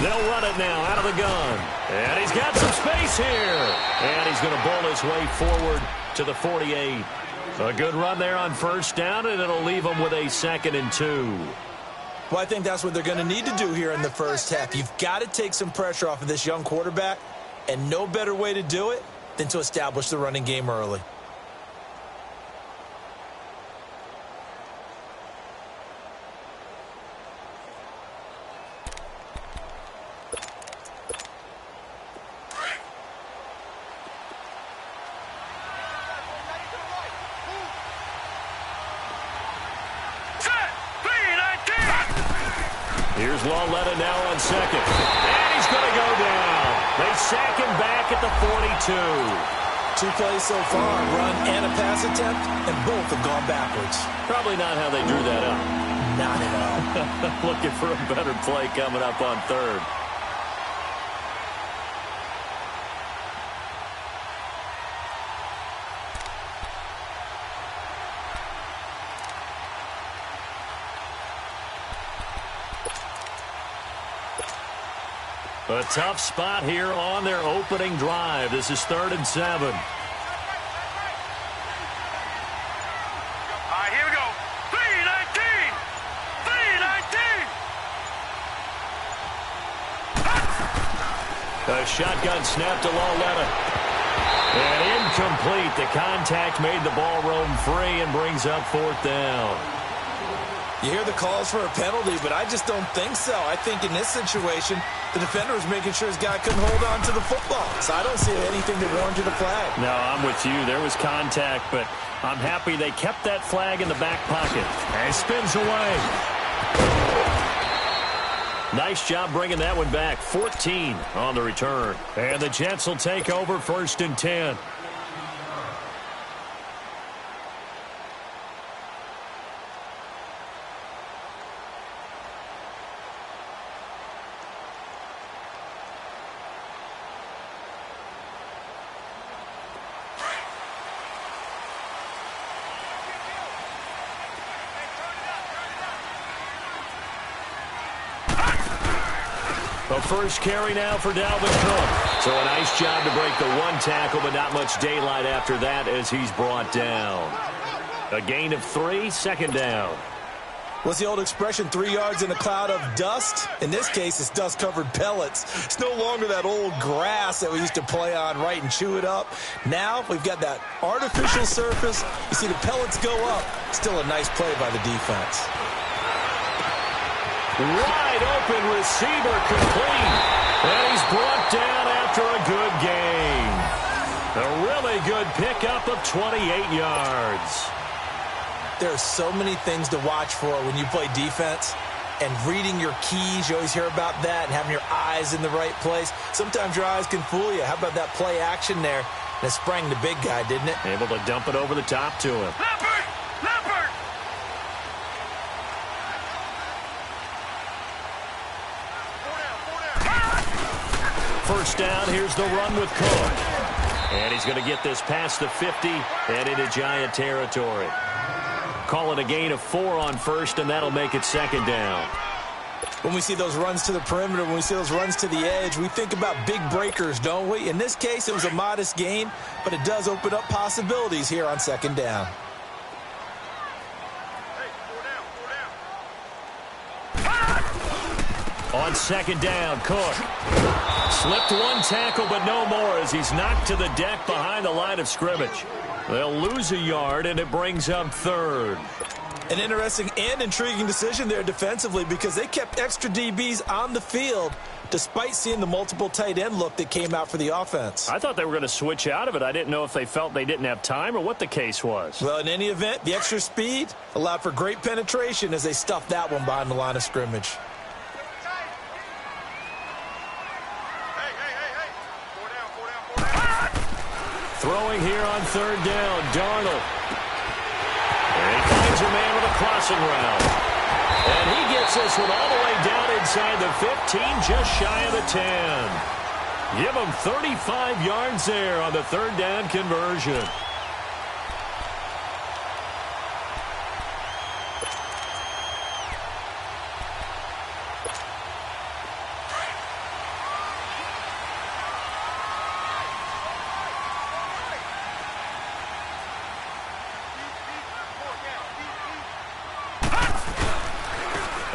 They'll run it now out of the gun. And he's got some space here. And he's going to bowl his way forward to the 48. A good run there on first down, and it'll leave them with a 2nd and 2. Well, I think that's what they're going to need to do here in the first half. You've got to take some pressure off of this young quarterback, and no better way to do it than to establish the running game early. Here's Lawletta now on 2nd. And he's going to go down. They sack him back at the 42. 2 plays so far, run and a pass attempt, and both have gone backwards. Probably not how they drew that up. Not at all. Looking for a better play coming up on 3rd. A tough spot here on their opening drive. This is 3rd and 7. All right, here we go. 3-19. 3-19. A shotgun snap to Lawletta. And incomplete. The contact made the ball roam free and brings up 4th down. You hear the calls for a penalty, but I just don't think so. I think in this situation, the defender was making sure his guy couldn't hold on to the football. So I don't see anything that warranted a flag. No, I'm with you. There was contact, but I'm happy they kept that flag in the back pocket. And spins away. Nice job bringing that one back. 14 on the return. And the Jets will take over 1st and 10. A first carry now for Dalvin Cook. So a nice job to break the 1 tackle, but not much daylight after that as he's brought down. A gain of 3, 2nd down. What's the old expression, 3 yards in a cloud of dust? In this case, it's dust-covered pellets. It's no longer that old grass that we used to play on, right, and chew it up. Now we've got that artificial surface. You see the pellets go up. Still a nice play by the defense. Wide open receiver complete. And he's brought down after a good gain. A really good pickup of 28 yards. There are so many things to watch for when you play defense. And reading your keys, you always hear about that, and having your eyes in the right place. Sometimes your eyes can fool you. How about that play action there? And it sprang the big guy, didn't it? Able to dump it over the top to him. Leopard! Leopard! First down, here's the run with Cook. And he's going to get this past the 50 and into Giant territory. Call it a gain of 4 on first, and that'll make it 2nd down. When we see those runs to the perimeter, when we see those runs to the edge, we think about big breakers, don't we? In this case, it was a modest gain, but it does open up possibilities here on 2nd down. On 2nd down, Cook. Slipped 1 tackle, but no more as he's knocked to the deck behind the line of scrimmage. They'll lose a yard, and it brings up 3rd. An interesting and intriguing decision there defensively because they kept extra DBs on the field despite seeing the multiple tight end look that came out for the offense. I thought they were going to switch out of it. I didn't know if they felt they didn't have time or what the case was. Well, in any event, the extra speed allowed for great penetration as they stuffed that one behind the line of scrimmage. Throwing here on 3rd down, Darnold. And he finds a man with a crossing route. And he gets this one all the way down inside the 15, just shy of the 10. Give him 35 yards there on the 3rd down conversion.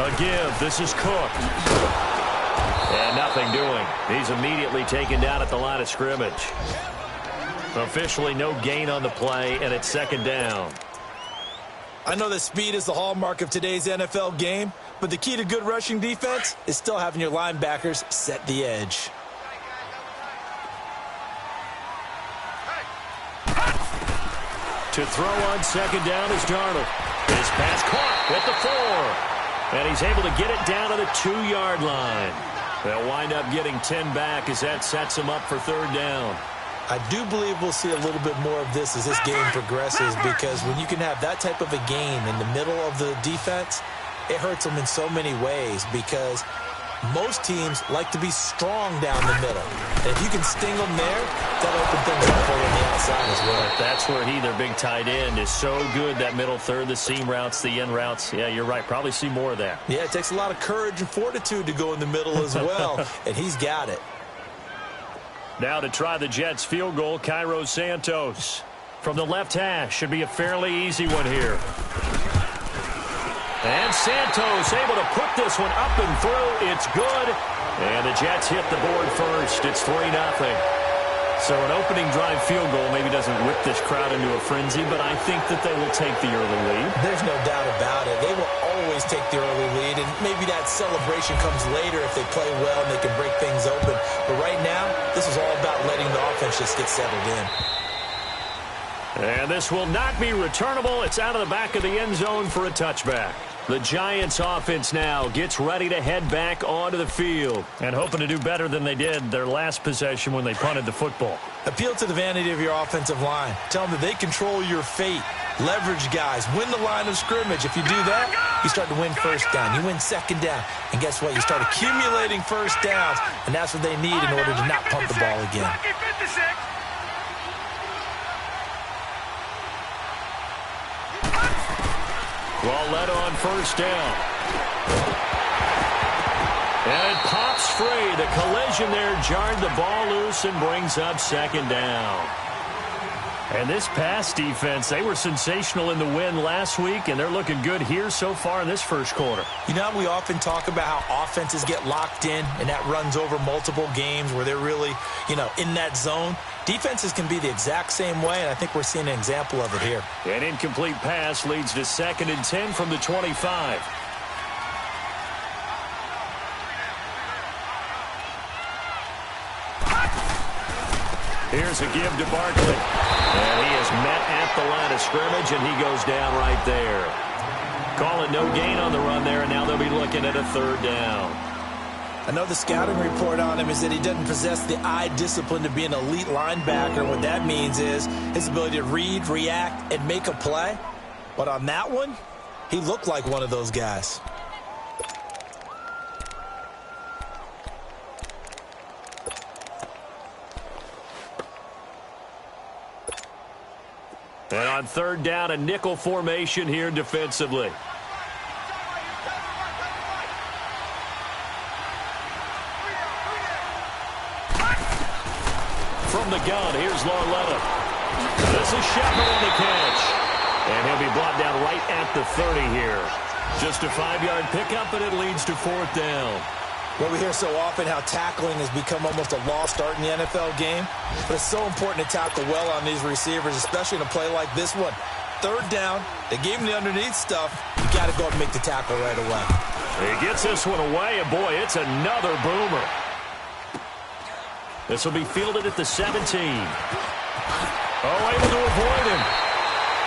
A give. This is cooked. And nothing doing. He's immediately taken down at the line of scrimmage. Officially no gain on the play, and it's second down. I know that speed is the hallmark of today's NFL game, but the key to good rushing defense is still having your linebackers set the edge. To throw on second down is Darnold. His pass caught at the 4. And he's able to get it down to the 2-yard line. They'll wind up getting 10 back as that sets him up for third down. I do believe we'll see a little bit more of this as this game progresses, because when you can have that type of a game in the middle of the defense, it hurts them in so many ways, because most teams like to be strong down the middle. And if you can sting them there, that'll open things up for them on the outside as well. But that's where their big tight end, is so good, that middle third, the seam routes, the end routes. Yeah, you're right. Probably see more of that. Yeah, it takes a lot of courage and fortitude to go in the middle as well, and he's got it. Now to try the Jets field goal, Cairo Santos. From the left hash, should be a fairly easy one here. And Santos able to put this one up and through. It's good. And the Jets hit the board first. It's 3-0. So an opening drive field goal maybe doesn't whip this crowd into a frenzy, but I think that they will take the early lead. There's no doubt about it. They will always take the early lead, and maybe that celebration comes later if they play well and they can break things open. But right now, this is all about letting the offense just get settled in. And this will not be returnable. It's out of the back of the end zone for a touchback. The Giants offense now gets ready to head back onto the field and hoping to do better than they did their last possession when they punted the football. Appeal to the vanity of your offensive line. Tell them that they control your fate. Leverage guys. Win the line of scrimmage. If you do that, you start to win first down. You win second down. And guess what? You start accumulating first downs, and that's what they need in order to not punt the ball again. Well led on first down. And it pops free. The collision there jarred the ball loose and brings up second down. And this pass defense, they were sensational in the win last week, and they're looking good here so far in this first quarter. You know, we often talk about how offenses get locked in, and that runs over multiple games where they're really, in that zone. Defenses can be the exact same way, and I think we're seeing an example of it here. An incomplete pass leads to 2nd and 10 from the 25. Here's a give to Barkley. And he is met at the line of scrimmage, and he goes down right there. Calling no gain on the run there, and now they'll be looking at a third down. I know the scouting report on him is that he doesn't possess the eye discipline to be an elite linebacker. What that means is his ability to read, react, and make a play. But on that one, he looked like one of those guys. And on third down, a nickel formation here defensively. From the gun, here's Larletta. This is Shepard on the catch. And he'll be brought down right at the 30 here. Just a 5-yard pickup, and it leads to fourth down. Well, we hear so often how tackling has become almost a lost art in the NFL game. But it's so important to tackle well on these receivers, especially in a play like this one. Third down, they gave him the underneath stuff. You got to go up and make the tackle right away. He gets this one away, and boy, it's another boomer. This will be fielded at the 17. Oh, able to avoid him.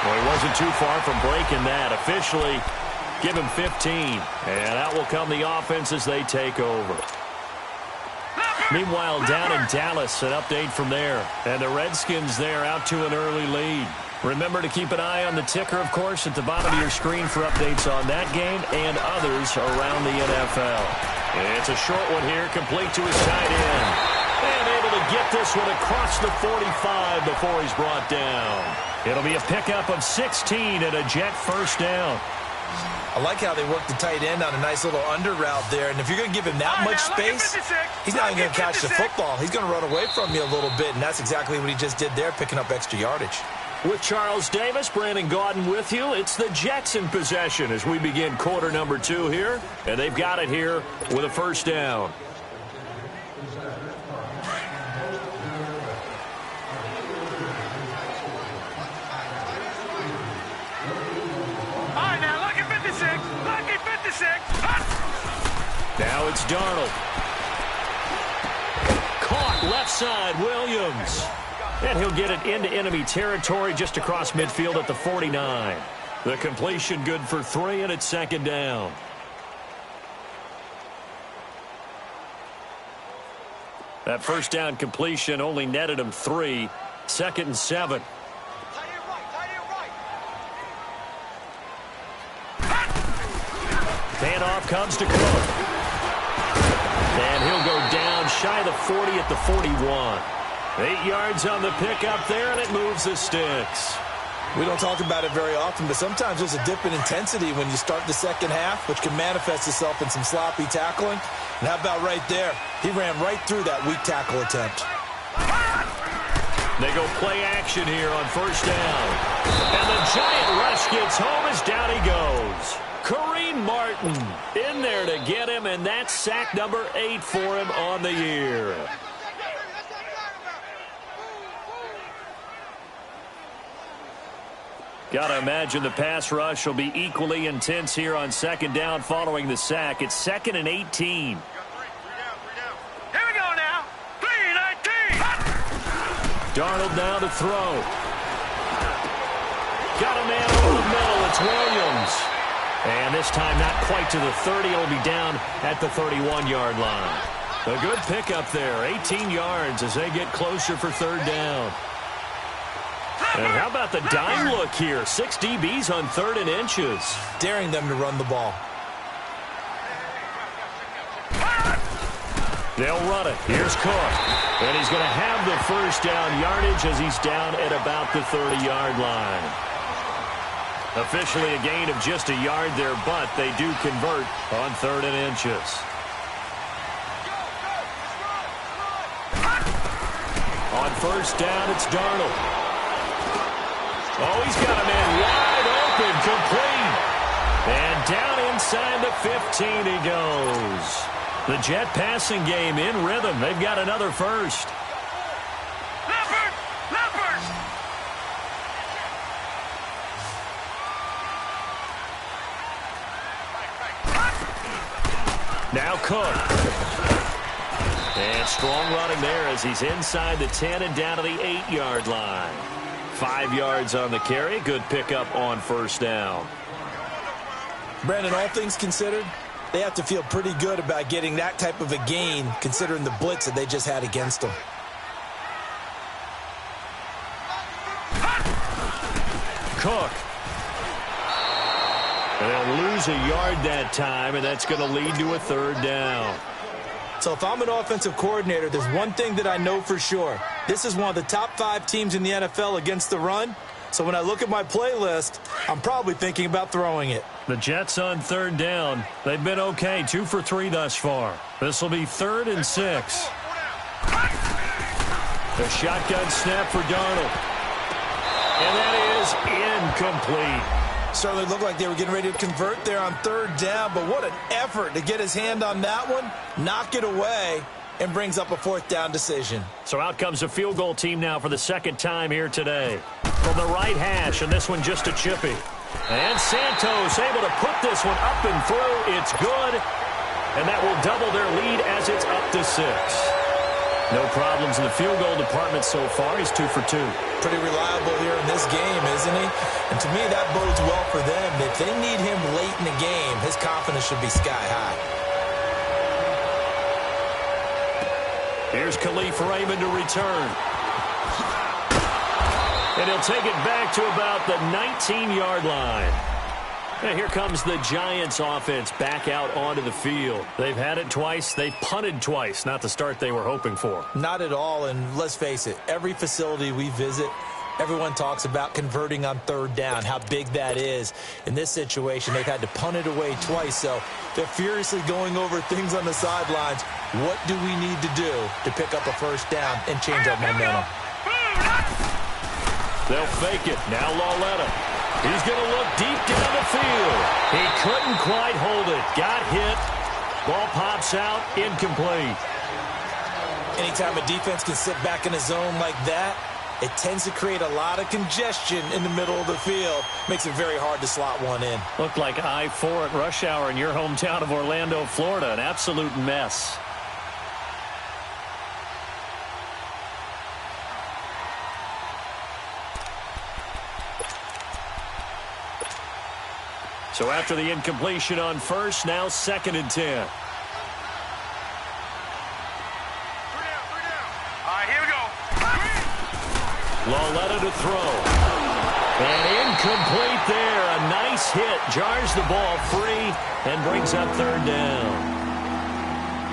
Well, he wasn't too far from breaking that. Officially, give him 15. And out will come the offense as they take over. Meanwhile, down in Dallas, an update from there. And the Redskins there out to an early lead. Remember to keep an eye on the ticker, of course, at the bottom of your screen for updates on that game and others around the NFL. It's a short one here, complete to his tight end. And able to get this one across the 45 before he's brought down. It'll be a pickup of 16 and a Jet first down. I like how they work the tight end on a nice little under route there. And if you're going to give him that much space, he's not even going to catch the football. He's going to run away from you a little bit, and that's exactly what he just did there, picking up extra yardage. With Charles Davis, Brandon Gaudin with you. It's the Jets in possession as we begin quarter number 2 here. And they've got it here with a first down. All right, now, lucky 56. Lucky 56. Now it's Darnold. Caught left side, Williams. And he'll get it into enemy territory just across midfield at the 49. The completion good for 3, and it's second down. That first down completion only netted him 3. 2nd and 7. Handoff comes to Cook. And he'll go down shy of the 40 at the 41. 8 yards on the pickup there, and it moves the sticks. We don't talk about it very often, but sometimes there's a dip in intensity when you start the second half, which can manifest itself in some sloppy tackling. And how about right there? He ran right through that weak tackle attempt. They go play action here on first down. And the giant rush gets home as down he goes. Kareem Martin in there to get him, and that's sack number 8 for him on the year. Got to imagine the pass rush will be equally intense here on second down following the sack. It's 2nd and 18. Here we go now. 3-19. Darnold now to throw. Got a man over the middle. It's Williams. And this time not quite to the 30. It'll be down at the 31-yard line. A good pickup there. 18 yards as they get closer for third down. And how about the dime look here? 6 DBs on 3rd and inches. Daring them to run the ball. They'll run it. Here's Cook. And he's going to have the first down yardage as he's down at about the 30-yard line. Officially a gain of just a yard there, but they do convert on 3rd and inches. On first down, it's Darnold. Oh, he's got a man wide open, complete. And down inside the 15 he goes. The Jet passing game in rhythm. They've got another first. Leopard! Leopard! Now Cook. And strong running there as he's inside the 10 and down to the 8-yard line. 5 yards on the carry. Good pickup on first down. Brandon, all things considered, they have to feel pretty good about getting that type of a gain considering the blitz that they just had against them. Cook. And they'll lose a yard that time, and that's going to lead to a third down. So if I'm an offensive coordinator, there's one thing that I know for sure. This is one of the top 5 teams in the NFL against the run. So when I look at my playlist, I'm probably thinking about throwing it. The Jets on third down. They've been okay, 2 for 3 thus far. This will be 3rd and 6. The shotgun snap for Darnold. And that is incomplete. Certainly looked like they were getting ready to convert there on 3rd down, but what an effort to get his hand on that one, knock it away, and brings up a 4th down decision. So out comes a field goal team now for the 2nd time here today. From the right hash, and this one just a chippy. And Santos able to put this one up and through. It's good, and that will double their lead as it's up to 6. No problems in the field goal department so far. He's 2 for 2. Pretty reliable here in this game, isn't he? And to me, that bodes well for them. If they need him late in the game, his confidence should be sky high. Here's Khalif Raymond to return. And he'll take it back to about the 19-yard line. And here comes the Giants offense back out onto the field. They've had it twice. They've punted twice. Not the start they were hoping for. Not at all, and let's face it, every facility we visit, everyone talks about converting on 3rd down, how big that is. In this situation, they've had to punt it away twice, so they're furiously going over things on the sidelines. What do we need to do to pick up a 1st down and change our momentum? They'll fake it. Now Lauletta. He's going to look deep down the field. He couldn't quite hold it. Got hit. Ball pops out. Incomplete. Anytime a defense can sit back in a zone like that, it tends to create a lot of congestion in the middle of the field. Makes it very hard to slot one in. Looked like I-4 at rush hour in your hometown of Orlando, Florida. An absolute mess. So after the incompletion on first, now 2nd and 10. All right, here we go. Lauletta to throw. And incomplete there. A nice hit. Jars the ball free and brings up 3rd down.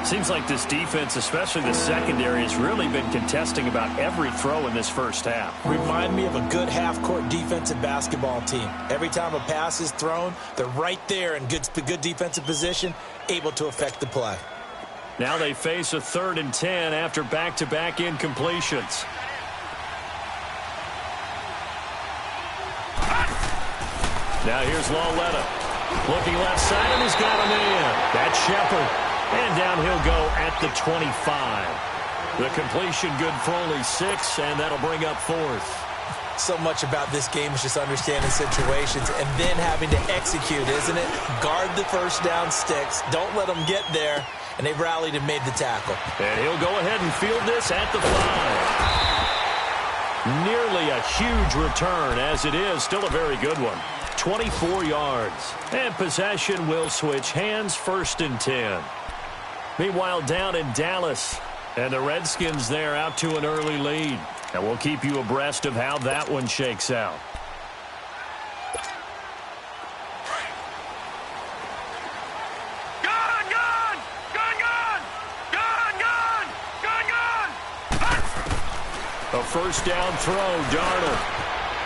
Seems like this defense, especially the secondary, has really been contesting about every throw in this first half. Remind me of a good half-court defensive basketball team. Every time a pass is thrown, they're right there in good defensive position, able to affect the play. Now they face a 3rd and 10 after back-to-back incompletions. Now here's Lauletta. Looking left side, and he's got a man. That's Shepard. And down he'll go at the 25. The completion good for only 6, and that'll bring up 4th. So much about this game is just understanding situations and then having to execute, isn't it? Guard the first down sticks. Don't let them get there. And they've rallied and made the tackle. And he'll go ahead and field this at the 5. Nearly a huge return, as it is. Still a very good one. 24 yards. And possession will switch hands, 1st and 10. Meanwhile, down in Dallas, and the Redskins there out to an early lead. And we'll keep you abreast of how that one shakes out. Gun, gun! Gun, gun! Gun, gun! Gun, gun! A 1st down throw, Darnold.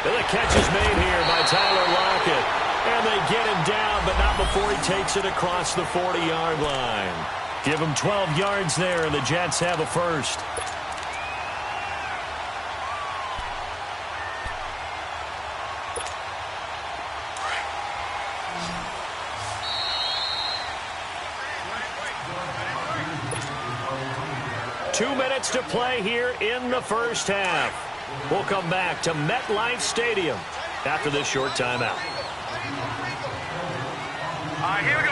And the catch is made here by Tyler Lockett. And they get him down, but not before he takes it across the 40-yard line. Give him 12 yards there, and the Jets have a 1st. Two minutes to play here in the first half. We'll come back to MetLife Stadium after this short timeout. All right, here we go.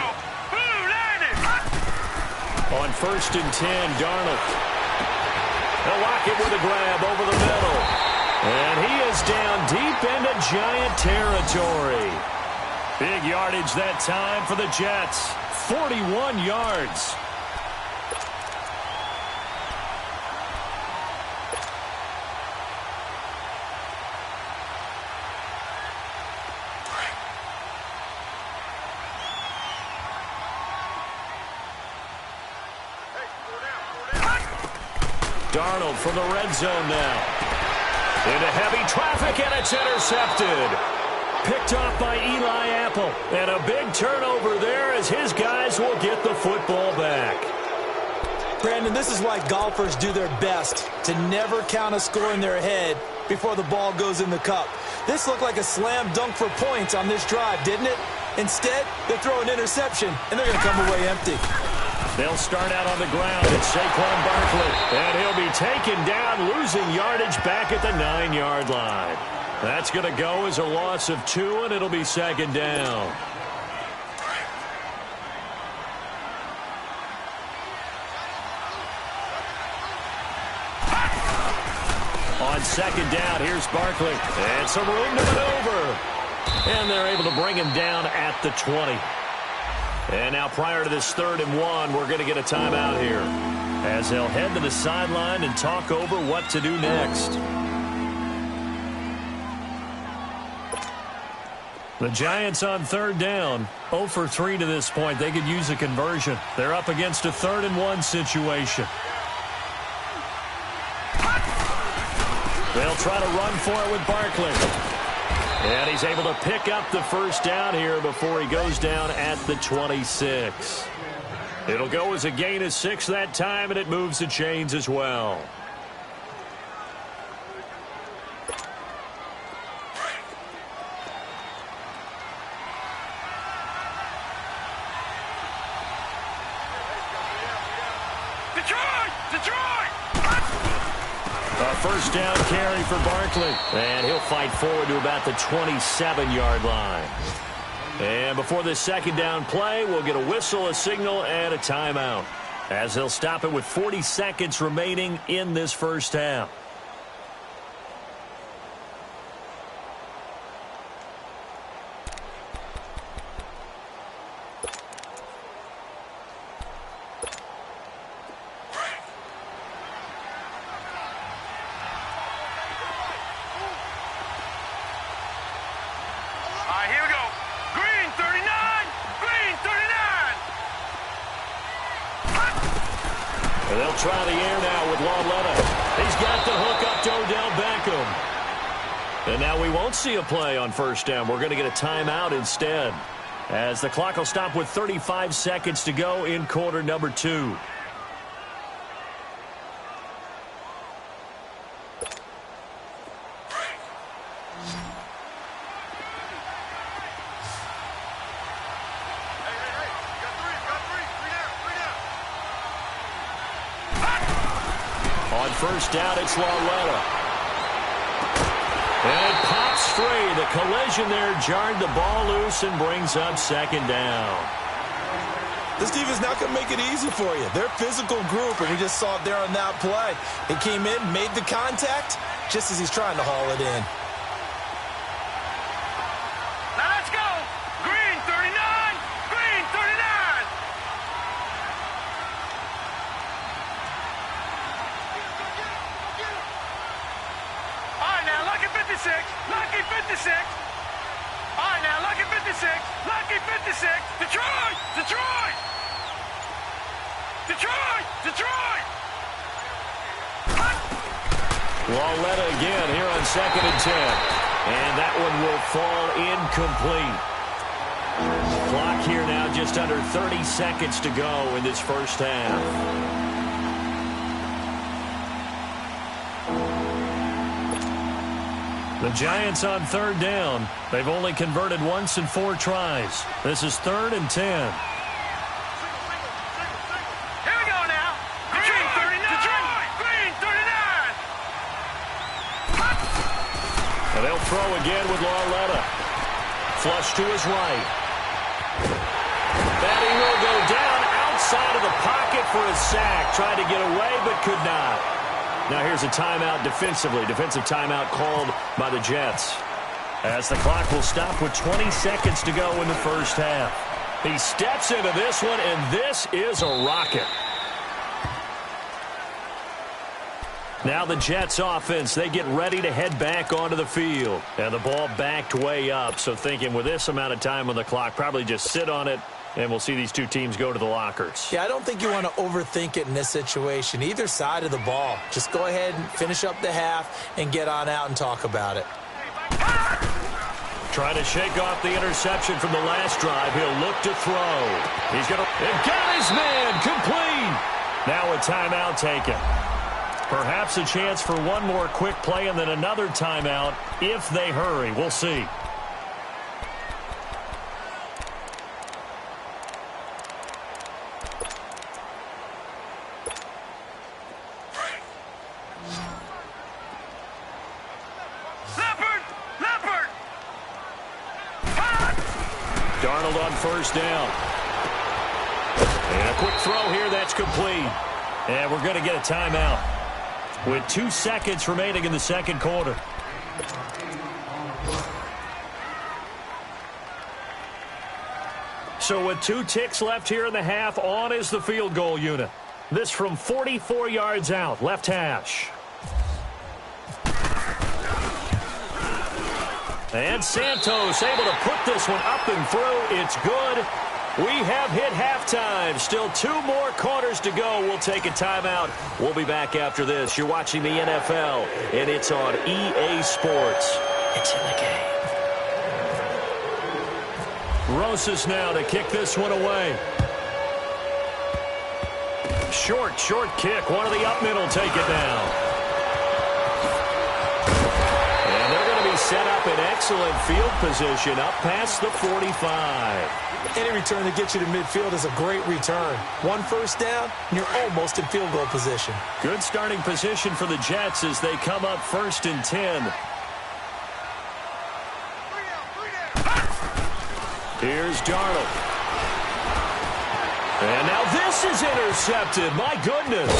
On 1st and 10, Darnold. They'll lock it with a grab over the middle. And he is down deep into Giant territory. Big yardage that time for the Jets. 41 yards. Darnold from the red zone now. Into heavy traffic, and it's intercepted. Picked off by Eli Apple. And a big turnover there as his guys will get the football back. Brandon, this is why golfers do their best to never count a score in their head before the ball goes in the cup. This looked like a slam dunk for points on this drive, didn't it? Instead, they throw an interception, and they're going to come away empty. They'll start out on the ground. It's Saquon Barkley. And he'll be taken down, losing yardage back at the 9-yard line. That's going to go as a loss of 2, and it'll be 2nd down. On 2nd down, here's Barkley. And some room to maneuver. And they're able to bring him down at the 20. And now prior to this 3rd and 1, we're going to get a timeout here as they'll head to the sideline and talk over what to do next. The Giants on 3rd down, 0 for 3 to this point. They could use a conversion. They're up against a 3rd and 1 situation. They'll try to run for it with Barkley. And he's able to pick up the 1st down here before he goes down at the 26. It'll go as a gain of 6 that time, and it moves the chains as well. Detroit! Detroit! A first down carry for Barkley. And he'll fight forward to about the 27-yard line. And before this second down play, we'll get a whistle, a signal, and a timeout, as they'll stop it with 40 seconds remaining in this first half. Here we go. Green 39! Green 39! And they'll try the air now with Lauletta. He's got the hook up to Odell Beckham. And now we won't see a play on first down. We're going to get a timeout instead, as the clock will stop with 35 seconds to go in quarter number 2. On first down, it's Lauletta. And it pops free. The collision there jarred the ball loose and brings up second down. This defense not going to make it easy for you. They're a physical group, and we just saw it there on that play. He came in, made the contact, just as he's trying to haul it in. Now let's go. Green 39! Green 39! All right, now, lucky 56. Lucky 56. All right, now, lucky 56. Lucky 56. Detroit! Detroit! Detroit! Detroit! Lauletta again here on 2nd and 10. And that one will fall incomplete. Clock here now just under 30 seconds to go in this first half. The Giants on third down. They've only converted once in 4 tries. This is 3rd and 10. Here we go now. Green 39! Detroit! Green 39! And they'll throw again with Lauletta. Flush to his right. And he will go down outside of the pocket for a sack. Tried to get away, but could not. Now here's a timeout defensively. Defensive timeout called by the Jets, as the clock will stop with 20 seconds to go in the first half. He steps into this one, and this is a rocket. Now the Jets offense, they get ready to head back onto the field. And the ball backed way up, so thinking with this amount of time on the clock, probably just sit on it, and we'll see these two teams go to the lockers. Yeah, I don't think you want to overthink it in this situation. Either side of the ball. Just go ahead and finish up the half and get on out and talk about it. Trying to shake off the interception from the last drive. He'll look to throw. He's going to... And got his man complete. Now a timeout taken. Perhaps a chance for one more quick play and then another timeout if they hurry. We'll see. Darnold on first down. And a quick throw here, that's complete. And we're going to get a timeout with 2 seconds remaining in the second quarter. So with 2 ticks left here in the half, on is the field goal unit. This from 44 yards out, left hash. And Santos able to put this one up and through. It's good. We have hit halftime. Still 2 more quarters to go. We'll take a timeout. We'll be back after this. You're watching the NFL, and it's on EA Sports. It's in the game. Rosas now to kick this one away. Short kick. One of the up middle take it down. set up an excellent field position up past the 45. Any return that gets you to midfield is a great return. One first down, and you're almost in field goal position. Good starting position for the Jets as they come up 1st and 10. Here's Darnold. And now this is intercepted. My goodness.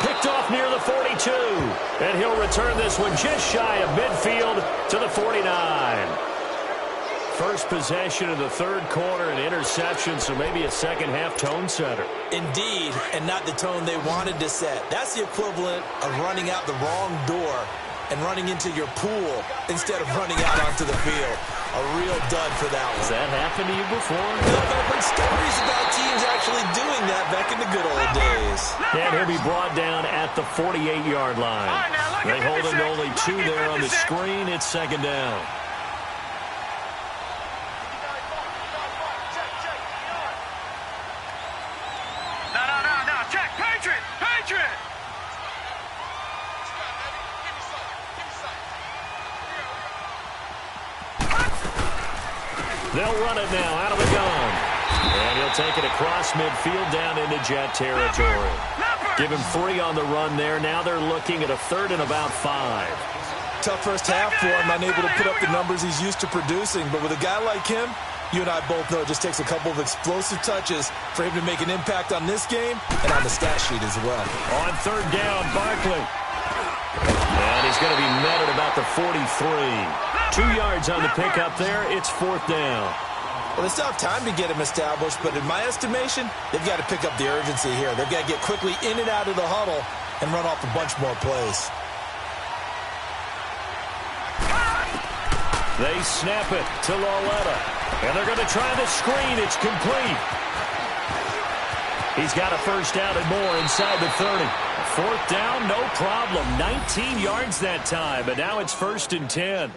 Picked off near the 42. And he'll return this one just shy of midfield to the 49. First possession of the third quarter, an interception, so maybe a second-half tone setter. Indeed, and not the tone they wanted to set. That's the equivalent of running out the wrong door and running into your pool instead of running out onto the field. A real dud for that one. Has that happened to you before? No, but I've heard stories about teams actually doing that back in the good old days. And he'll be brought down at the 48-yard line. They hold him to only 2 there on the screen. It's 2nd down. No. Check. Patriot. They'll run it now out of the gun. And he'll take it across midfield down into Jet territory. Give him 3 on the run there. Now they're looking at a 3rd and about 5. Tough first half for him, unable to put up the numbers he's used to producing. But with a guy like him, you and I both know it just takes a couple of explosive touches for him to make an impact on this game and on the stat sheet as well. On 3rd down, Barkley. And he's going to be met at about the 43. 2 yards on the pickup there. It's 4th down. Well, they still have time to get him established, but in my estimation, they've got to pick up the urgency here. They've got to get quickly in and out of the huddle and run off a bunch more plays. They snap it to Lauletta. And they're going to try the screen. It's complete. He's got a first down and more inside the 30. 4th down, no problem. 19 yards that time, but now it's 1st and 10.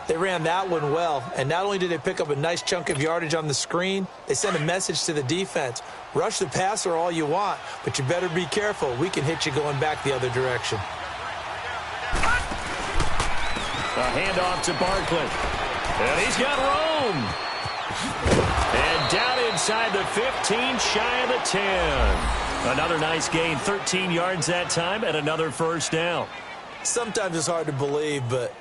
They ran that one well, and not only did they pick up a nice chunk of yardage on the screen, they sent a message to the defense. Rush the passer all you want, but you better be careful. We can hit you going back the other direction. A handoff to Barkley. And he's got room. And down inside the 15, shy of the 10. Another nice gain, 13 yards that time, and another first down. Sometimes it's hard to believe, but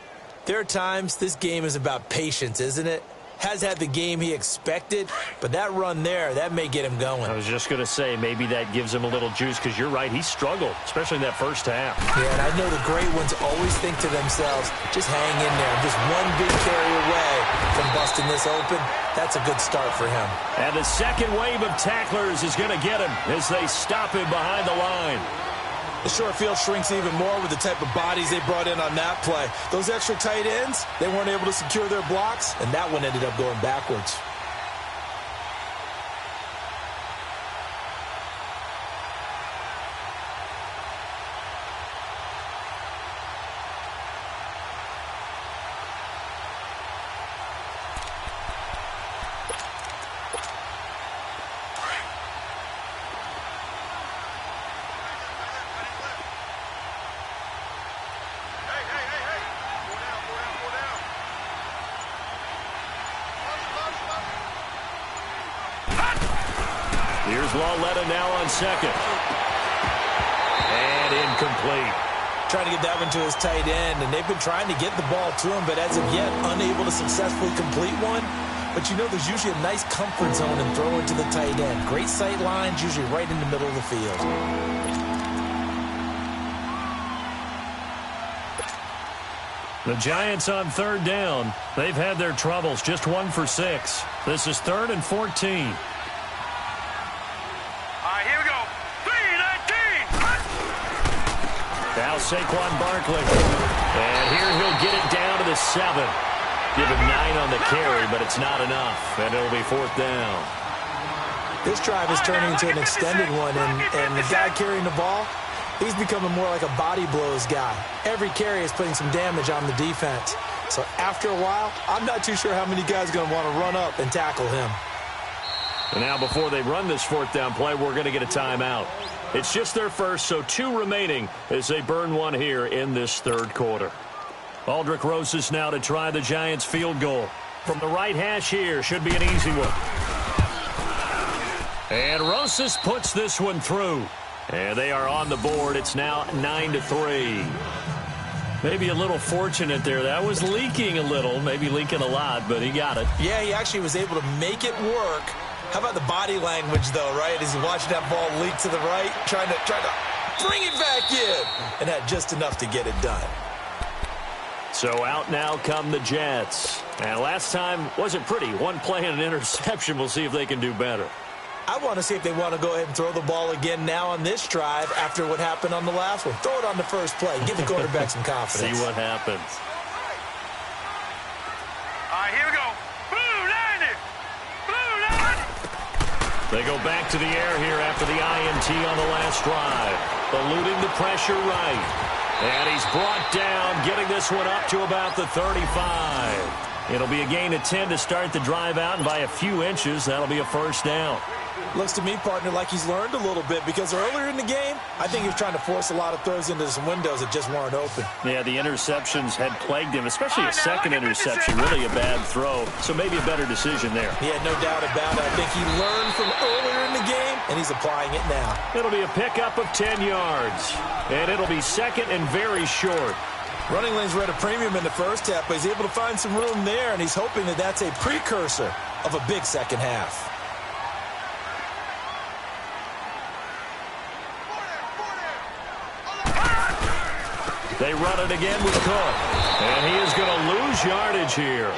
there are times this game is about patience, isn't it? Has had the game he expected, but that run there, that may get him going. I was just going to say, maybe that gives him a little juice, because you're right, he struggled, especially in that first half. Yeah, and I know the great ones always think to themselves, just hang in there. I'm just one big carry away from busting this open. That's a good start for him. And the second wave of tacklers is going to get him as they stop him behind the line. The short field shrinks even more with the type of bodies they brought in on that play. Those extra tight ends, they weren't able to secure their blocks, and that one ended up going backwards. Here's Lauletta now on 2nd. And incomplete. Trying to get that one to his tight end, and they've been trying to get the ball to him, but as of yet, unable to successfully complete one. But you know there's usually a nice comfort zone in throwing to the tight end. Great sight lines, usually right in the middle of the field. The Giants on 3rd down. They've had their troubles, just 1 for 6. This is 3rd and 14. Now Saquon Barkley. And here he'll get it down to the 7. Give him 9 on the carry, but it's not enough. And it'll be 4th down. This drive is turning into an extended one, and the guy carrying the ball, he's becoming more like a body blows guy. Every carry is putting some damage on the defense. So after a while, I'm not too sure how many guys are going to want to run up and tackle him. And now before they run this 4th down play, we're going to get a timeout. It's just their first, so 2 remaining as they burn one here in this 3rd quarter. Aldrich Rosas now to try the Giants field goal. From the right hash here, should be an easy one. And Rosas puts this one through. And they are on the board. It's now 9-3. Maybe a little fortunate there. That was leaking a little, maybe leaking a lot, but he got it. Yeah, he actually was able to make it work. How about the body language, though, right? As he watched that ball leak to the right, trying to bring it back in, and had just enough to get it done. So out now come the Jets. And last time wasn't pretty. One play and an interception. We'll see if they can do better. I want to see if they want to go ahead and throw the ball again now on this drive after what happened on the last one. Throw it on the first play. Give the quarterback some confidence. See what happens. All right, here we go. Blue line it. Blue line. They go back to the air here after the INT on the last drive. Eluding the pressure right. And he's brought down, getting this one up to about the 35. It'll be a gain of 10 to start the drive out, and by a few inches, that'll be a first down. Looks to me, partner, like he's learned a little bit, because earlier in the game, I think he was trying to force a lot of throws into some windows that just weren't open. Yeah, the interceptions had plagued him, especially a second interception, really a bad throw, so maybe a better decision there. Yeah, no doubt about it. I think he learned from earlier in the game, and he's applying it now. It'll be a pickup of 10 yards, and it'll be second and very short. Running lanes were at a premium in the first half, but he's able to find some room there, and he's hoping that that's a precursor of a big second half. They run it again with Cook, and he is going to lose yardage here.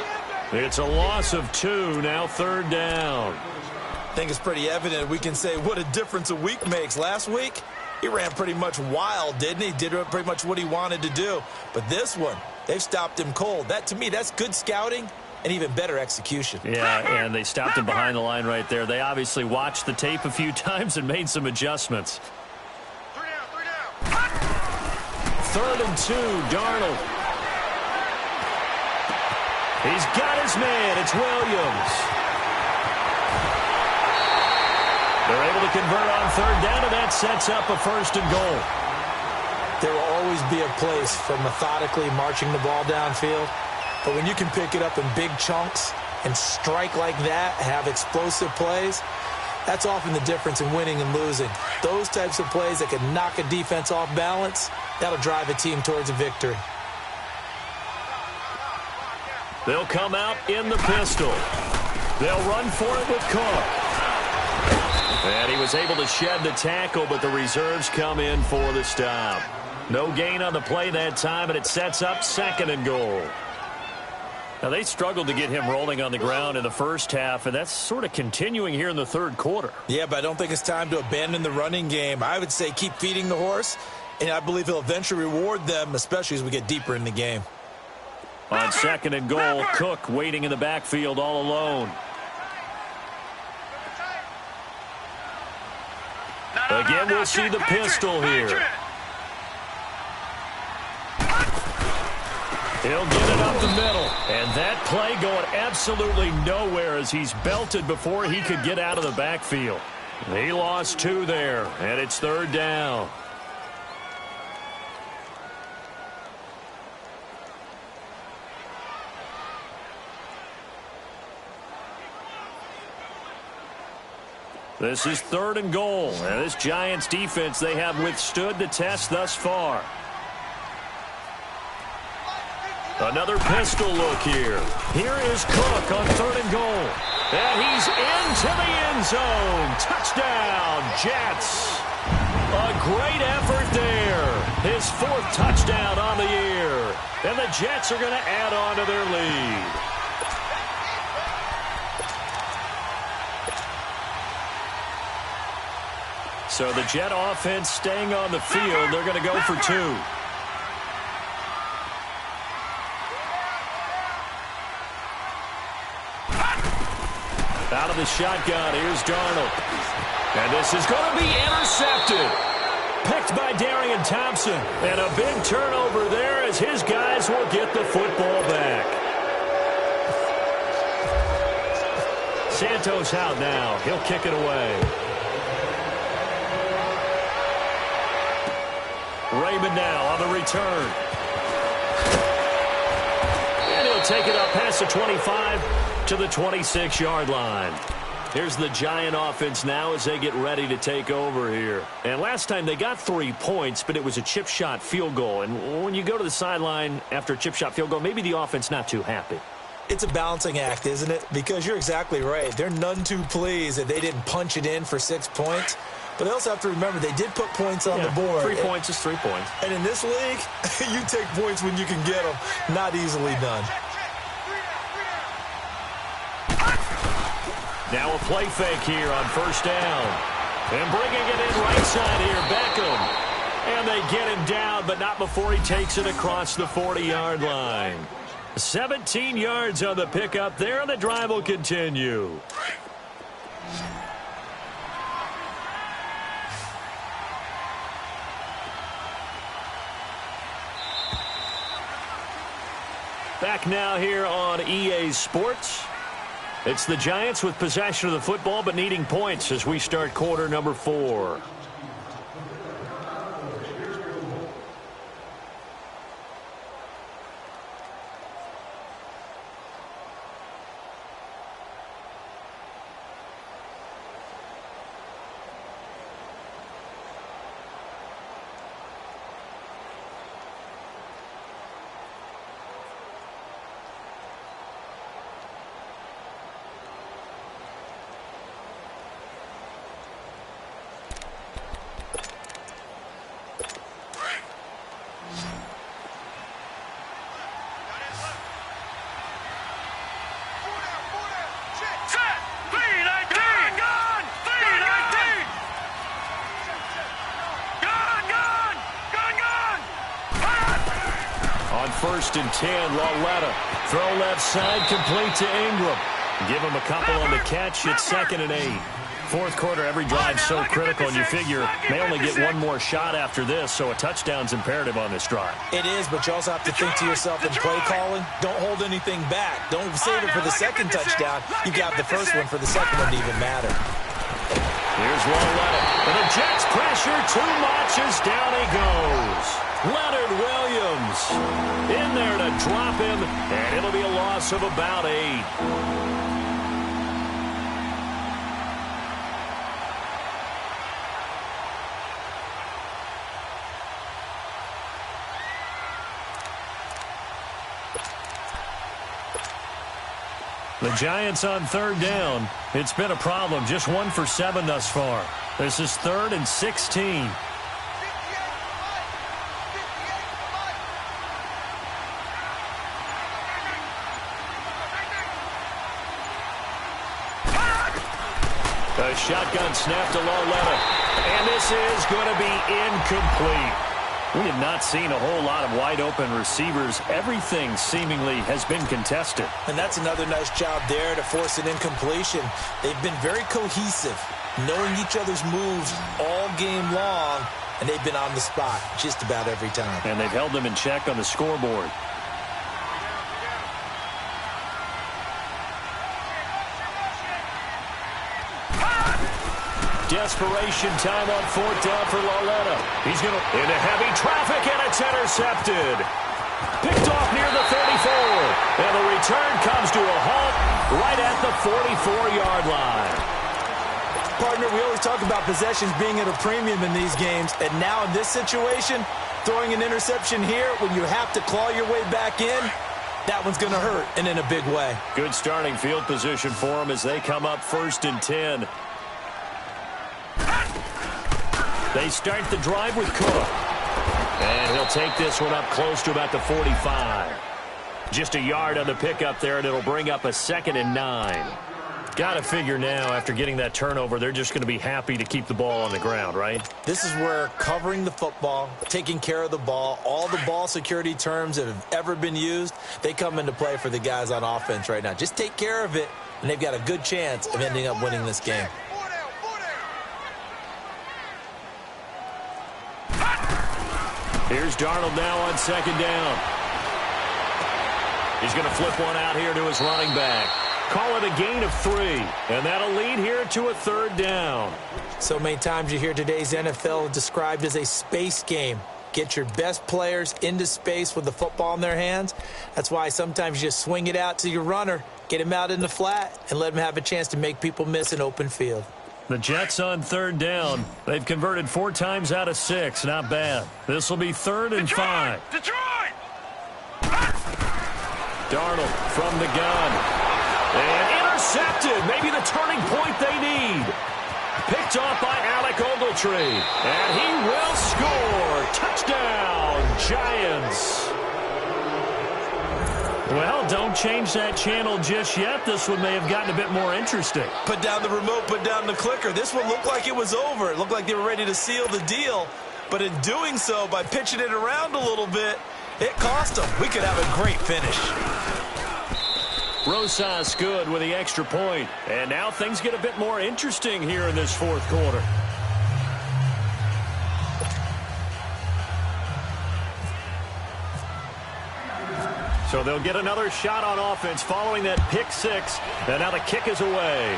It's a loss of 2, now third down. I think it's pretty evident. We can say what a difference a week makes. Last week, he ran pretty much wild, didn't he? Did pretty much what he wanted to do. But this one, they've stopped him cold. That, to me, that's good scouting and even better execution. Yeah, and they stopped him behind the line right there. They obviously watched the tape a few times and made some adjustments. 3rd and 2, Darnold. He's got his man. It's Williams. They're able to convert on 3rd down, and that sets up a 1st and goal. There will always be a place for methodically marching the ball downfield. But when you can pick it up in big chunks and strike like that, have explosive plays, that's often the difference in winning and losing. Those types of plays that can knock a defense off balance, that'll drive a team towards a victory. They'll come out in the pistol. They'll run for it with Cook. And he was able to shed the tackle, but the reserves come in for the stop. No gain on the play that time, and it sets up 2nd and goal. Now, they struggled to get him rolling on the ground in the first half, and that's sort of continuing here in the 3rd quarter. Yeah, but I don't think it's time to abandon the running game. I would say keep feeding the horse, and I believe he'll eventually reward them, especially as we get deeper in the game. On 2nd and goal, Cook waiting in the backfield all alone. Again, we'll see the pistol here. He'll get it up the middle. And that play going absolutely nowhere as he's belted before he could get out of the backfield. He lost 2 there, and it's 3rd down. This is 3rd and goal. And this Giants defense, they have withstood the test thus far. Another pistol look here. Here is Cook on 3rd and goal. And he's into the end zone. Touchdown, Jets. A great effort there. His 4th touchdown on the year. And the Jets are going to add on to their lead. So the Jet offense staying on the field. They're going to go for 2. Out of the shotgun, here's Darnold. And this is going to be intercepted. Picked by Darian Thompson. And a big turnover there as his guys will get the football back. Santos out now. He'll kick it away. Raymond now on the return. take it up past the 25 to the 26-yard line. Here's the Giant offense now as they get ready to take over here. And last time they got 3 points, but it was a chip shot field goal. And when you go to the sideline after a chip shot field goal, maybe the offense not too happy. It's a balancing act, isn't it? Because you're exactly right. They're none too pleased that they didn't punch it in for 6 points. But they also have to remember they did put points on the board. 3 points is 3 points. And in this league, you take points when you can get them. Not easily done. Now a play fake here on first down. And bringing it in right side here, Beckham. And they get him down, but not before he takes it across the 40-yard line. 17 yards on the pickup there, and the drive will continue. Back now here on EA Sports. It's the Giants with possession of the football, but needing points as we start quarter number 4. First and 10, Lauletta. Throw left side, complete to Ingram. Give him a couple on the catch. It's 2nd and 8. Fourth quarter, every drive's so critical, and you figure may only get one more shot after this, so a touchdown's imperative on this drive. It is, but you also have to think to yourself in play calling, don't hold anything back. Don't save it for the second touchdown. You got the first one for the second one to even matter. Here's Lauletta. And the Jets pressure too much as down he goes. Leonard Williams in there to drop him, and it'll be a loss of about 8. The Giants on third down. It's been a problem. Just 1 for 7 thus far. This is 3rd and 16. A shotgun snap to Lauletta. And this is going to be incomplete. We have not seen a whole lot of wide-open receivers. Everything seemingly has been contested. And that's another nice job there to force an incompletion. They've been very cohesive, knowing each other's moves all game long, and they've been on the spot just about every time. And they've held them in check on the scoreboard. Desperation time on 4th down for Lauletta. He's going to into heavy traffic, and it's intercepted. Picked off near the 34. And the return comes to a halt right at the 44-yard line. Partner, we always talk about possessions being at a premium in these games. And now in this situation, throwing an interception here when you have to claw your way back in, that one's going to hurt, and in a big way. Good starting field position for them as they come up 1st and 10. They start the drive with Cook. And he'll take this one up close to about the 45. Just a yard on the pickup there, and it'll bring up a 2nd and 9. Got to figure now, after getting that turnover, they're just going to be happy to keep the ball on the ground, right? This is where covering the football, taking care of the ball, all the ball security terms that have ever been used, they come into play for the guys on offense right now. Just take care of it, and they've got a good chance of ending up winning this game. Here's Darnold now on 2nd down. He's going to flip one out here to his running back. Call it a gain of 3, and that'll lead here to a 3rd down. So many times you hear today's NFL described as a space game. get your best players into space with the football in their hands. That's why sometimes you just swing it out to your runner, get him out in the flat, and let him have a chance to make people miss an open field. The Jets on third down. They've converted 4 times out of 6. Not bad. This will be 3rd and 5. Detroit! Darnold from the gun. And intercepted. Maybe the turning point they need. Picked off by Alec Ogletree. And he will score. Touchdown, Giants. Well, don't change that channel just yet. This one may have gotten a bit more interesting. Put down the remote, put down the clicker. This one looked like it was over. It looked like they were ready to seal the deal. But in doing so, by pitching it around a little bit, it cost them. We could have a great finish. Rosas good with the extra point. And now things get a bit more interesting here in this 4th quarter. So they'll get another shot on offense following that pick 6. And now the kick is away.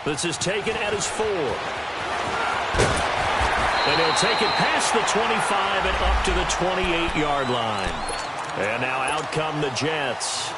This is taken at his 4. And he'll take it past the 25 and up to the 28-yard line. And now out come the Jets.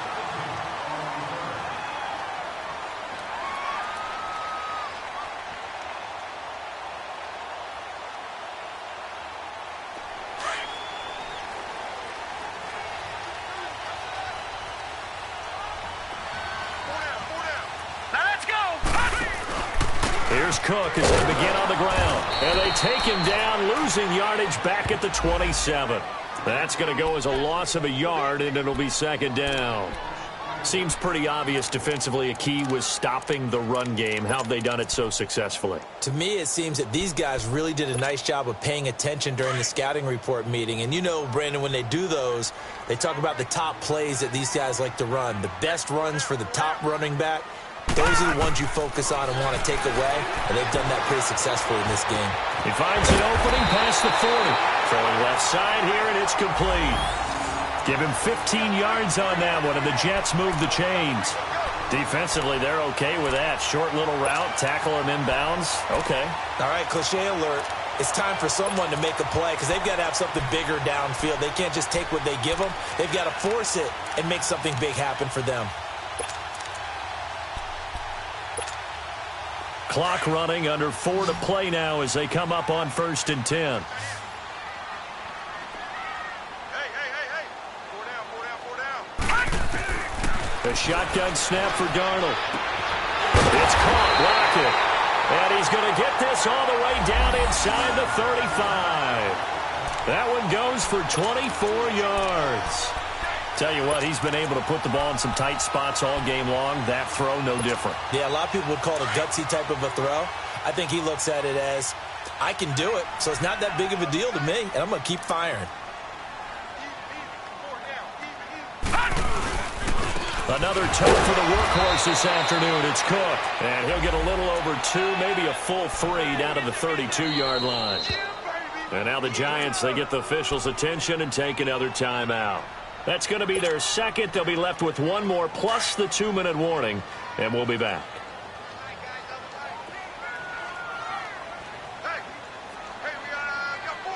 Here's Cook as they begin on the ground. And they take him down, losing yardage back at the 27. That's going to go as a loss of a yard, and it'll be 2nd down. Seems pretty obvious defensively a key was stopping the run game. How have they done it so successfully? To me, it seems that these guys really did a nice job of paying attention during the scouting report meeting. And you know, Brandon, when they do those, they talk about the top plays that these guys like to run. The best runs for the top running back. Those are the ones you focus on and want to take away, and they've done that pretty successfully in this game. He finds an opening past the 40. Throwing left side here, and it's complete. Give him 15 yards on that one, and the Jets move the chains. Defensively, they're okay with that. Short little route, tackle him inbounds. Okay. All right, cliche alert. It's time for someone to make a play because they've got to have something bigger downfield. They can't just take what they give them. They've got to force it and make something big happen for them. Clock running, under 4 to play now as they come up on 1st and 10. Hey. 4 down. A shotgun snap for Darnold. It's caught, Lockett. And he's going to get this all the way down inside the 35. That one goes for 24 yards. Tell you what, he's been able to put the ball in some tight spots all game long. That throw, no different. Yeah, a lot of people would call it a gutsy type of a throw. I think he looks at it as, I can do it, so it's not that big of a deal to me, and I'm going to keep firing. Another toe for the workhorse this afternoon. It's Cook, and he'll get a little over 2, maybe a full 3 down to the 32-yard line. And now the Giants, they get the officials' attention and take another timeout. That's going to be their 2nd. They'll be left with 1 more plus the 2-minute warning, and we'll be back. We got 4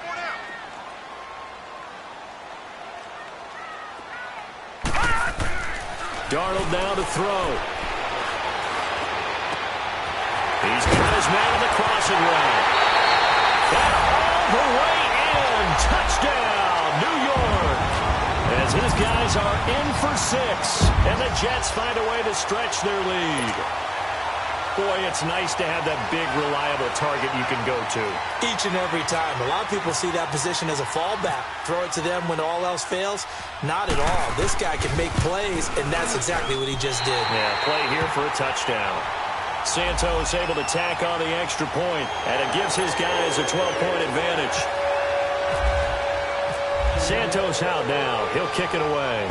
down. Darnold now to throw. He's got his man on the crossing route. And all the way in. Touchdown, New York. As his guys are in for 6. And the Jets find a way to stretch their lead. Boy, it's nice to have that big, reliable target you can go to. Each and every time. A lot of people see that position as a fallback. Throw it to them when all else fails. Not at all. This guy can make plays, and that's exactly what he just did. Yeah, play here for a touchdown. Santos able to tack on the extra point, and it gives his guys a 12-point advantage. Santos out now. He'll kick it away.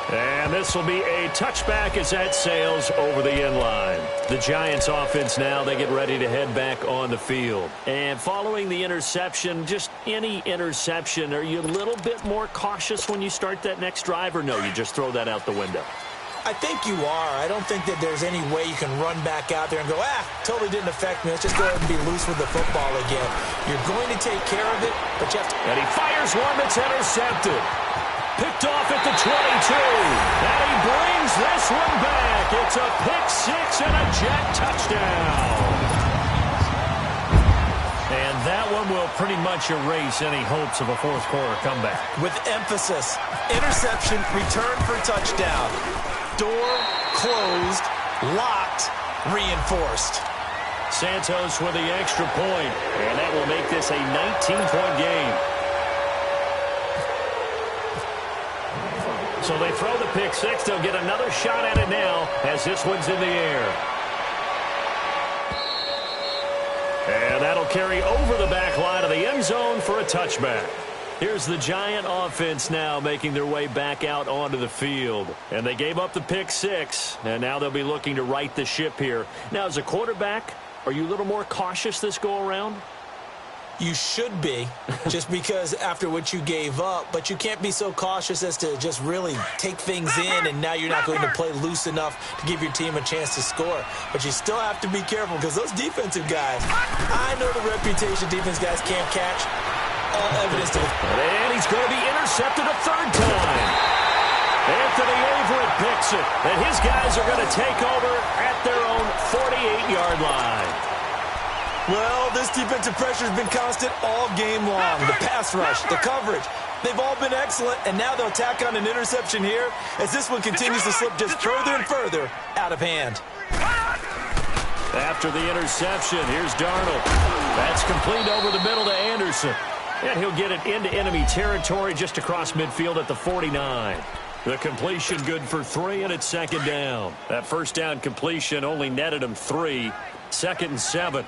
And this will be a touchback as that sails over the end line. The Giants offense now, they get ready to head back on the field. And following the interception, just any interception, are you a little bit more cautious when you start that next drive, or no, you just throw that out the window? I think you are. I don't think that there's any way you can run back out there and go, totally didn't affect me. Let's just go ahead and be loose with the football again. You're going to take care of it, but you have to... And he fires one that's intercepted. Picked off at the 22. And he brings this one back. It's a pick six and a Jet touchdown. And that one will pretty much erase any hopes of a fourth quarter comeback. With emphasis, interception, return for touchdown. Door closed, locked, reinforced. Santos with the extra point, and that will make this a 19-point game. So they throw the pick six. They'll get another shot at it now as this one's in the air. And that'll carry over the back line of the end zone for a touchback. Here's the Giant offense now making their way back out onto the field. And they gave up the pick six, and now they'll be looking to right the ship here. Now, as a quarterback, are you a little more cautious this go-around? You should be, just because after what you gave up, but you can't be so cautious as to just really take things in, and now you're not going to play loose enough to give your team a chance to score. But you still have to be careful because those defensive guys, I know the reputation defense guys can't catch. All evidence to the... And he's going to be intercepted a third time. Anthony Averett picks it, and his guys are going to take over at their own 48-yard line. Well, this defensive pressure has been constant all game long. The pass rush, the coverage, they've all been excellent, and now they'll tack on an interception here as this one continues to slip just further and further out of hand. After the interception, here's Darnold. That's complete over the middle to Anderson. And he'll get it into enemy territory just across midfield at the 49. The completion good for 3, and it's second down. That first down completion only netted him 3. 2nd and 7.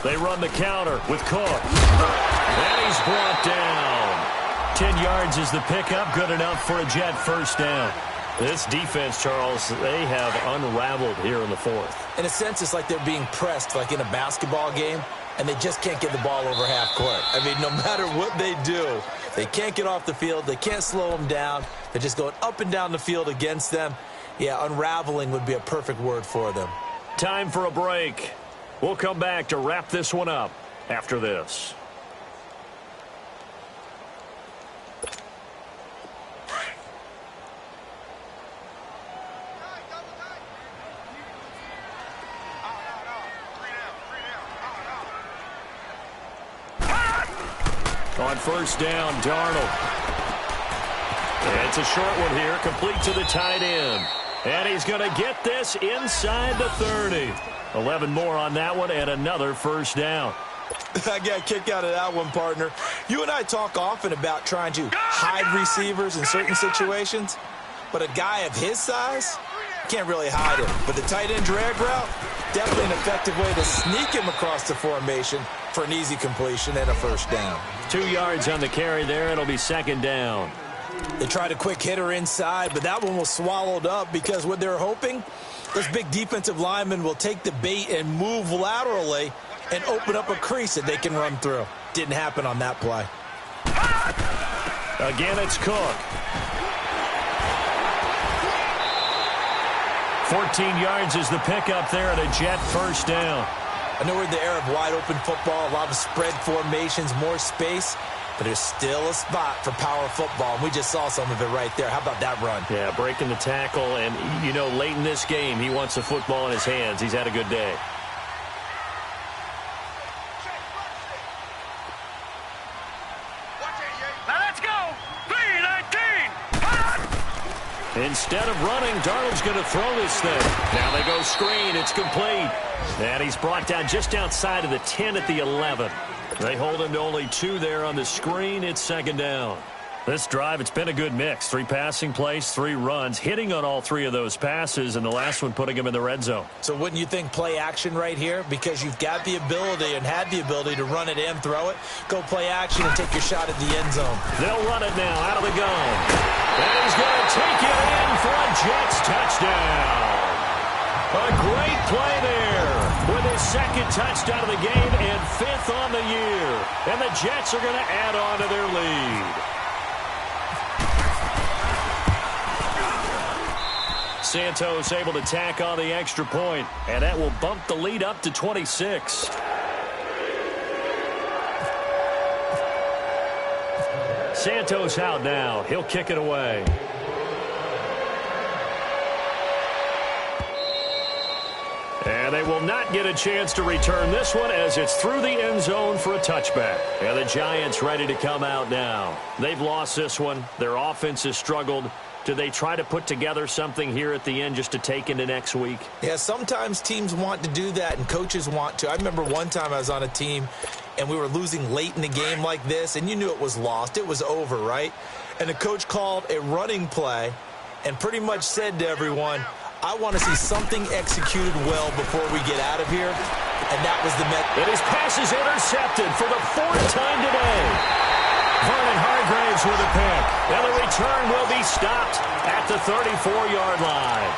They run the counter with Cook. And he's brought down. 10 yards is the pickup. Good enough for a Jet first down. This defense, Charles, they have unraveled here in the fourth. In a sense, it's like they're being pressed like in a basketball game, and they just can't get the ball over half court. I mean, no matter what they do, they can't get off the field. They can't slow them down. They're just going up and down the field against them. Yeah, unraveling would be a perfect word for them. Time for a break. We'll come back to wrap this one up after this. On first down, Darnold. It's a short one here, complete to the tight end. And he's going to get this inside the 30. 11 more on that one, and another first down. I got a kick out of that one, partner. You and I talk often about trying to hide receivers in certain situations, but a guy of his size can't really hide him. But the tight end drag route, definitely an effective way to sneak him across the formation for an easy completion and a first down. 2 yards on the carry there. It'll be second down. They tried a quick hitter inside, but that one was swallowed up because what they're hoping, this big defensive lineman will take the bait and move laterally and open up a crease that they can run through. Didn't happen on that play. Again, it's Cook. 14 yards is the pickup there at a Jet first down. I know we're in the era of wide-open football, a lot of spread formations, more space, but there's still a spot for power football, and we just saw some of it right there. How about that run? Yeah, breaking the tackle, and, you know, late in this game, he wants the football in his hands. He's had a good day. Now let's go! 3-19! Instead of running, Darnold's going to throw this thing. Now they go screen. It's complete. And he's brought down just outside of the 10 at the 11. They hold him to only 2 there on the screen. It's second down. This drive, it's been a good mix. 3 passing plays, 3 runs, hitting on all 3 of those passes, and the last one putting him in the red zone. So wouldn't you think play action right here? Because you've got the ability and had the ability to run it and throw it. Go play action and take your shot at the end zone. They'll run it now out of the gun. And he's going to take it in for a Jets touchdown. A great play there with his second touchdown of the game and 5th on the year. And the Jets are going to add on to their lead. Santos able to tack on the extra point, and that will bump the lead up to 26. Santos out now. He'll kick it away. And they will not get a chance to return this one as it's through the end zone for a touchback. And the Giants ready to come out now. They've lost this one. Their offense has struggled. Do they try to put together something here at the end just to take into next week? Yeah, sometimes teams want to do that and coaches want to. I remember one time I was on a team and we were losing late in the game like this, and you knew it was lost. It was over, right? And the coach called a running play and pretty much said to everyone, I want to see something executed well before we get out of here. And that was the method. And his pass is intercepted for the 4th time today. Vernon Hargraves with a pick. And the return will be stopped at the 34-yard line.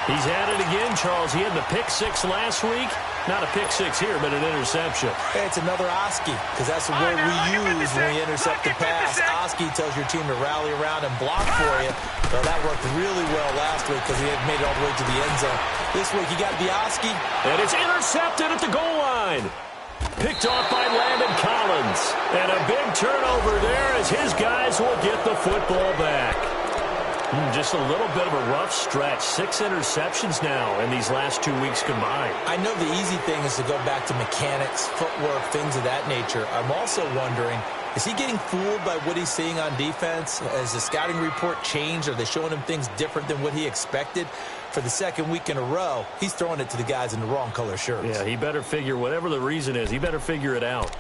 He's at it again, Charles. He had the pick 6 last week. Not a pick 6 here, but an interception. Hey, it's another Oski, because that's the word we use when we intercept the pass. Oski tells your team to rally around and block for you. Well, that worked really well last week because he had made it all the way to the end zone. This week, you got the Oski. And it's intercepted at the goal line. Picked off by Landon Collins. And a big turnover there as his guys will get the football back. Just a little bit of a rough stretch. 6 interceptions now in these last 2 weeks combined. I know the easy thing is to go back to mechanics, footwork, things of that nature. I'm also wondering, is he getting fooled by what he's seeing on defense? Has the scouting report changed? Are they showing him things different than what he expected? For the 2nd week in a row, he's throwing it to the guys in the wrong color shirts. Yeah, he better figure, whatever the reason is, he better figure it out.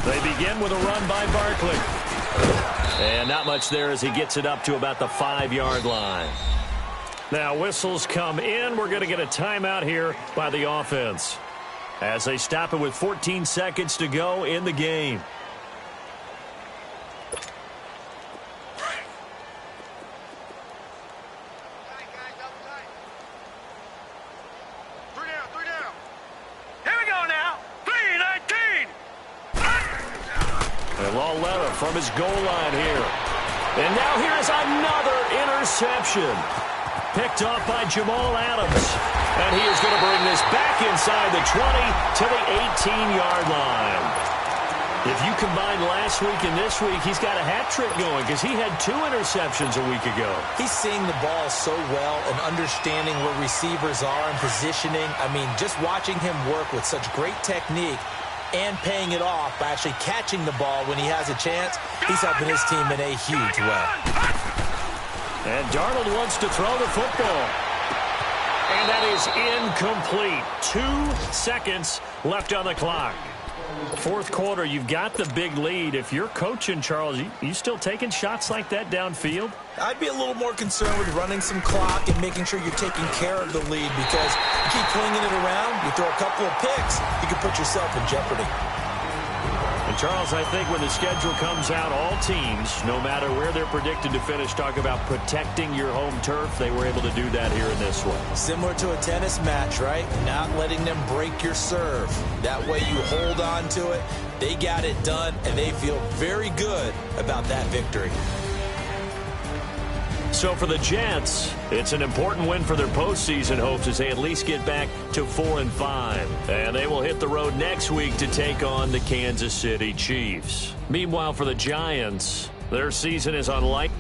They begin with a run by Barkley. And not much there as he gets it up to about the 5-yard line. Now whistles come in. We're going to get a timeout here by the offense as they stop it with 14 seconds to go in the game. From his goal line here. And now here's another interception. Picked off by Jamal Adams. And he is going to bring this back inside the 20 to the 18-yard line. If you combine last week and this week, he's got a hat trick going because he had 2 interceptions a week ago. He's seeing the ball so well and understanding where receivers are and positioning. I mean, just watching him work with such great technique and paying it off by actually catching the ball when he has a chance, he's helping his team in a huge way. And Darnold wants to throw the football. And that is incomplete. 2 seconds left on the clock. 4th quarter, you've got the big lead. If you're coaching, Charles, you still taking shots like that downfield? I'd be a little more concerned with running some clock and making sure you're taking care of the lead, because you keep flinging it around, you throw a couple of picks, you can put yourself in jeopardy. And, Charles, I think when the schedule comes out, all teams, no matter where they're predicted to finish, talk about protecting your home turf. They were able to do that here in this one. Similar to a tennis match, right? Not letting them break your serve. That way you hold on to it. They got it done, and they feel very good about that victory. So for the Jets, it's an important win for their postseason hopes as they at least get back to 4-5. And they will hit the road next week to take on the Kansas City Chiefs. Meanwhile, for the Giants, their season is unlikely.